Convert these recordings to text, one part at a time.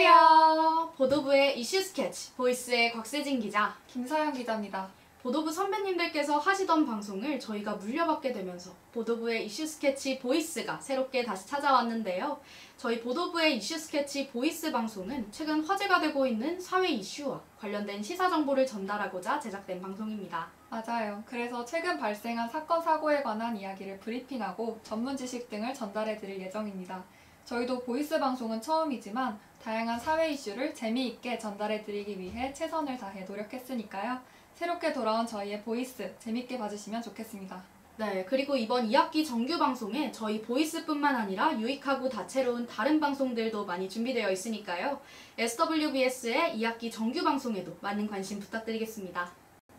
안녕하세요. 보도부의 이슈 스케치 보이스의 곽세진 기자, 김서영 기자입니다. 보도부 선배님들께서 하시던 방송을 저희가 물려받게 되면서 보도부의 이슈 스케치 보이스가 새롭게 다시 찾아왔는데요. 저희 보도부의 이슈 스케치 보이스 방송은 최근 화제가 되고 있는 사회 이슈와 관련된 시사 정보를 전달하고자 제작된 방송입니다. 맞아요. 그래서 최근 발생한 사건 사고에 관한 이야기를 브리핑하고 전문 지식 등을 전달해 드릴 예정입니다. 저희도 보이스 방송은 처음이지만 다양한 사회 이슈를 재미있게 전달해 드리기 위해 최선을 다해 노력했으니까요. 새롭게 돌아온 저희의 보이스 재밌게 봐주시면 좋겠습니다. 네, 그리고 이번 2학기 정규 방송에 저희 보이스뿐만 아니라 유익하고 다채로운 다른 방송들도 많이 준비되어 있으니까요. SWBS의 2학기 정규 방송에도 많은 관심 부탁드리겠습니다.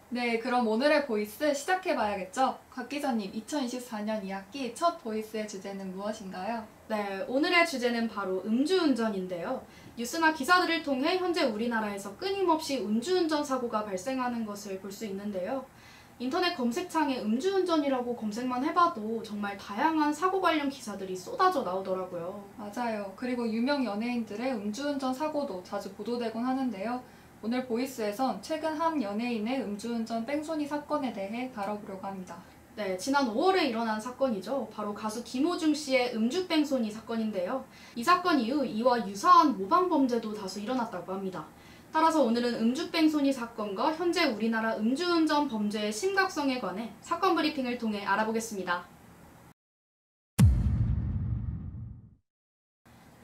네, 그럼 오늘의 보이스 시작해봐야겠죠? 곽 기자님, 2024년 2학기 첫 보이스의 주제는 무엇인가요? 네, 오늘의 주제는 바로 음주운전인데요. 뉴스나 기사들을 통해 현재 우리나라에서 끊임없이 음주운전 사고가 발생하는 것을 볼 수 있는데요. 인터넷 검색창에 음주운전이라고 검색만 해봐도 정말 다양한 사고 관련 기사들이 쏟아져 나오더라고요. 맞아요. 그리고 유명 연예인들의 음주운전 사고도 자주 보도되곤 하는데요. 오늘 보이스에선 최근 한 연예인의 음주운전 뺑소니 사건에 대해 다뤄보려고 합니다. 네, 지난 5월에 일어난 사건이죠. 바로 가수 김호중 씨의 음주 뺑소니 사건인데요. 이 사건 이후 이와 유사한 모방 범죄도 다수 일어났다고 합니다. 따라서 오늘은 음주 뺑소니 사건과 현재 우리나라 음주운전 범죄의 심각성에 관해 사건 브리핑을 통해 알아보겠습니다.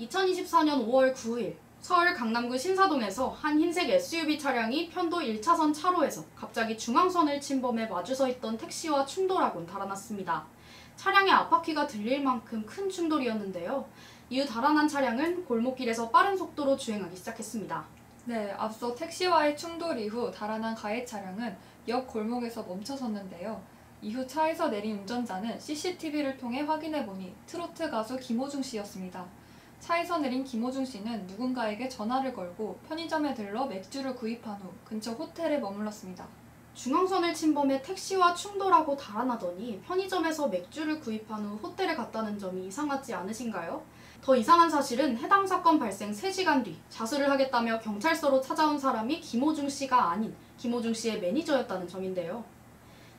2024년 5월 9일 서울 강남구 신사동에서 한 흰색 SUV 차량이 편도 1차선 차로에서 갑자기 중앙선을 침범해 마주서 있던 택시와 충돌하곤 달아났습니다. 차량의 앞바퀴가 들릴 만큼 큰 충돌이었는데요. 이후 달아난 차량은 골목길에서 빠른 속도로 주행하기 시작했습니다. 네, 앞서 택시와의 충돌 이후 달아난 가해 차량은 옆 골목에서 멈춰섰는데요. 이후 차에서 내린 운전자는 CCTV를 통해 확인해보니 트로트 가수 김호중 씨였습니다. 차에서 내린 김호중 씨는 누군가에게 전화를 걸고 편의점에 들러 맥주를 구입한 후 근처 호텔에 머물렀습니다. 중앙선을 침범해 택시와 충돌하고 달아나더니 편의점에서 맥주를 구입한 후 호텔에 갔다는 점이 이상하지 않으신가요? 더 이상한 사실은 해당 사건 발생 3시간 뒤 자수를 하겠다며 경찰서로 찾아온 사람이 김호중 씨가 아닌 김호중 씨의 매니저였다는 점인데요.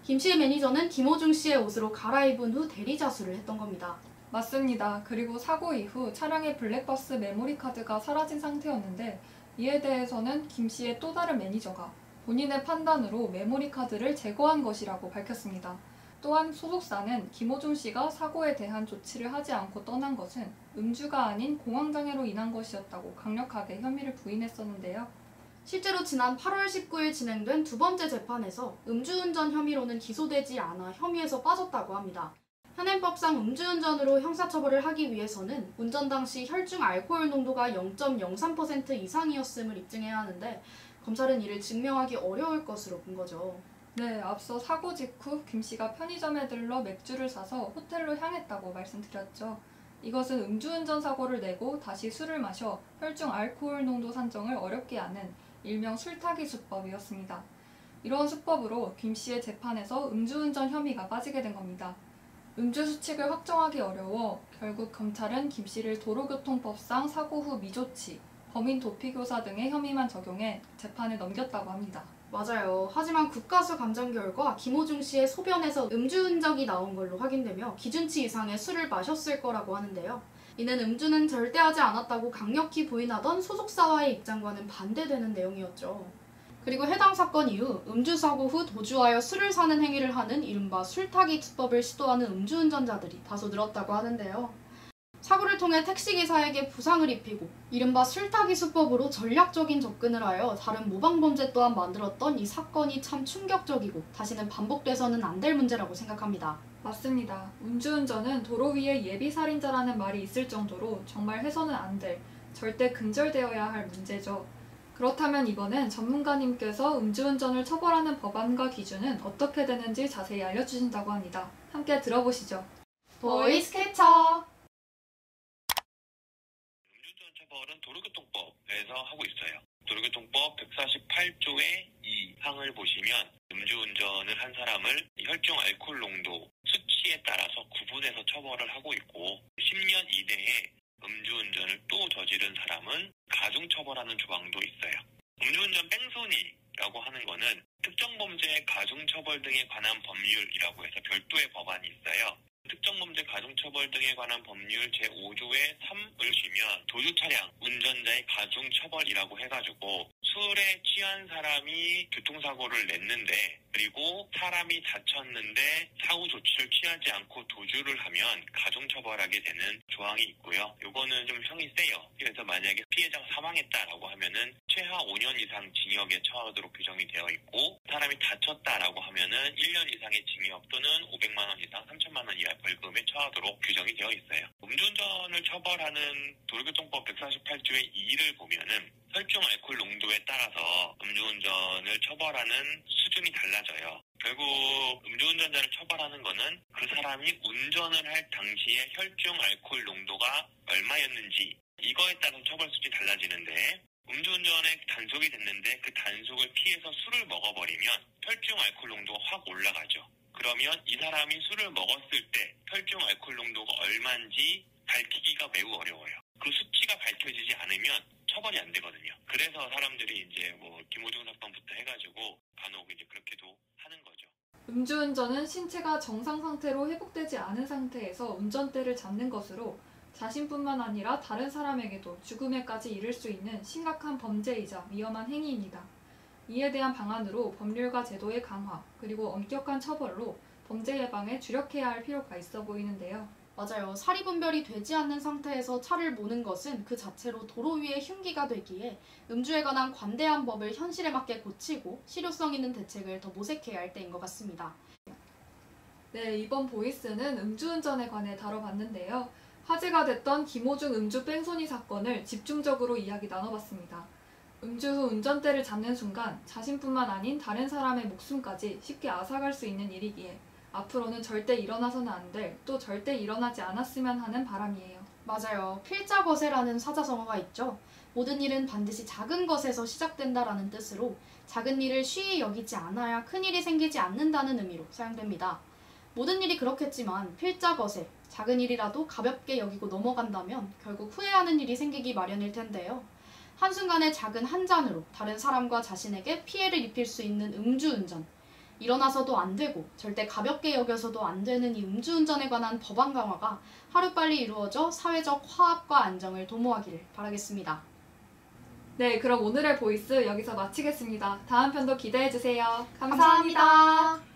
김 씨의 매니저는 김호중 씨의 옷으로 갈아입은 후 대리 자수를 했던 겁니다. 맞습니다. 그리고 사고 이후 차량의 블랙박스 메모리 카드가 사라진 상태였는데 이에 대해서는 김 씨의 또 다른 매니저가 본인의 판단으로 메모리 카드를 제거한 것이라고 밝혔습니다. 또한 소속사는 김호중 씨가 사고에 대한 조치를 하지 않고 떠난 것은 음주가 아닌 공황장애로 인한 것이었다고 강력하게 혐의를 부인했었는데요. 실제로 지난 8월 19일 진행된 두 번째 재판에서 음주운전 혐의로는 기소되지 않아 혐의에서 빠졌다고 합니다. 현행법상 음주운전으로 형사처벌을 하기 위해서는 운전 당시 혈중 알코올 농도가 0.03% 이상이었음을 입증해야 하는데 검찰은 이를 증명하기 어려울 것으로 본 거죠. 네, 앞서 사고 직후 김 씨가 편의점에 들러 맥주를 사서 호텔로 향했다고 말씀드렸죠. 이것은 음주운전 사고를 내고 다시 술을 마셔 혈중 알코올 농도 산정을 어렵게 하는 일명 술타기 수법이었습니다. 이러한 수법으로 김 씨의 재판에서 음주운전 혐의가 빠지게 된 겁니다. 음주 수칙을 확정하기 어려워 결국 검찰은 김 씨를 도로교통법상 사고 후 미조치, 범인 도피교사 등의 혐의만 적용해 재판에 넘겼다고 합니다. 맞아요. 하지만 국가수 감정 결과 김호중 씨의 소변에서 음주 흔적이 나온 걸로 확인되며 기준치 이상의 술을 마셨을 거라고 하는데요. 이는 음주는 절대 하지 않았다고 강력히 부인하던 소속사와의 입장과는 반대되는 내용이었죠. 그리고 해당 사건 이후 음주사고 후 도주하여 술을 사는 행위를 하는 이른바 술타기 수법을 시도하는 음주운전자들이 다소 늘었다고 하는데요. 사고를 통해 택시기사에게 부상을 입히고 이른바 술타기 수법으로 전략적인 접근을 하여 다른 모방범죄 또한 만들었던 이 사건이 참 충격적이고 다시는 반복돼서는 안 될 문제라고 생각합니다. 맞습니다. 음주운전은 도로 위에 예비살인자라는 말이 있을 정도로 정말 해서는 안 될, 절대 근절되어야 할 문제죠. 그렇다면 이번엔 전문가님께서 음주운전을 처벌하는 법안과 기준은 어떻게 되는지 자세히 알려주신다고 합니다. 함께 들어보시죠. 보이스 캐쳐! 음주운전 처벌은 도로교통법에서 하고 있어요. 도로교통법 148조의 2항을 보시면 음주운전을 한 사람을 혈중 알코올 농도 수치에 따라서 구분해서 처벌을 하고 있고 10년 이내에 음주운전을 또 저지른 사람은 가중처벌하는 조항도 있어요. 음주운전 뺑소니라고 하는 거는 특정범죄 가중처벌 등에 관한 법률이라고 해서 별도의 법안이 있어요. 특정범죄 가중처벌 등에 관한 법률 제5조의 3을 쉬면 도주차량 운전자의 가중처벌이라고 해가지고 술에 취한 사람이 교통사고를 냈는데 그리고 사람이 다쳤는데 사후 조치를 취하지 않고 도주를 하면 가중처벌하게 되는 조항이 있고요. 요거는 좀 형이 세요. 그래서 만약에 피해자가 사망했다라고 하면은 최하 5년 이상 징역에 처하도록 규정이 되어 있고 사람이 다쳤다라고 하면은 1년 이상의 징역 또는 500만 원 이상 3천만 원 이하 벌금에 처하도록 규정이 되어 있어요. 음주운전을 처벌하는 도로교통법 148조의 2를 보면은 혈중 알코올 농도에 따라서 음주운전을 처벌하는 수준이 달라져요. 결국 음주운전자를 처벌하는 거는 그 사람이 운전을 할 당시에 혈중 알코올 농도가 얼마였는지 이거에 따라서 처벌 수준이 달라지는데 음주운전에 단속이 됐는데 그 단속을 피해서 술을 먹어버리면 혈중 알코올 농도가 확 올라가죠. 그러면 이 사람이 술을 먹었을 때 혈중 알코올 농도가 얼마인지 밝히기가 매우 어려워요. 그 수치가 밝혀지지 않으면 처벌이 안 되거든요. 그래서 사람들이 이제 뭐 김호중 사건부터 해가지고 간혹 이제 그렇게도 하는 거죠. 음주운전은 신체가 정상 상태로 회복되지 않은 상태에서 운전대를 잡는 것으로 자신뿐만 아니라 다른 사람에게도 죽음에까지 이를 수 있는 심각한 범죄이자 위험한 행위입니다. 이에 대한 방안으로 법률과 제도의 강화, 그리고 엄격한 처벌로 범죄 예방에 주력해야 할 필요가 있어 보이는데요. 맞아요. 사리분별이 되지 않는 상태에서 차를 모는 것은 그 자체로 도로 위의 흉기가 되기에 음주에 관한 관대한 법을 현실에 맞게 고치고 실효성 있는 대책을 더 모색해야 할 때인 것 같습니다. 네, 이번 보이스는 음주운전에 관해 다뤄봤는데요. 화제가 됐던 김호중 음주 뺑소니 사건을 집중적으로 이야기 나눠봤습니다. 음주 후 운전대를 잡는 순간 자신뿐만 아닌 다른 사람의 목숨까지 쉽게 앗아갈 수 있는 일이기에 앞으로는 절대 일어나서는 안 될, 또 절대 일어나지 않았으면 하는 바람이에요. 맞아요. 필자거세라는 사자성어가 있죠. 모든 일은 반드시 작은 것에서 시작된다라는 뜻으로 작은 일을 쉬이 여기지 않아야 큰 일이 생기지 않는다는 의미로 사용됩니다. 모든 일이 그렇겠지만 필자거세, 작은 일이라도 가볍게 여기고 넘어간다면 결국 후회하는 일이 생기기 마련일 텐데요. 한순간의 작은 한 잔으로 다른 사람과 자신에게 피해를 입힐 수 있는 음주운전. 일어나서도 안 되고 절대 가볍게 여겨서도 안 되는 이 음주운전에 관한 법안 강화가 하루빨리 이루어져 사회적 화합과 안정을 도모하기를 바라겠습니다. 네, 그럼 오늘의 보이스 여기서 마치겠습니다. 다음 편도 기대해주세요. 감사합니다.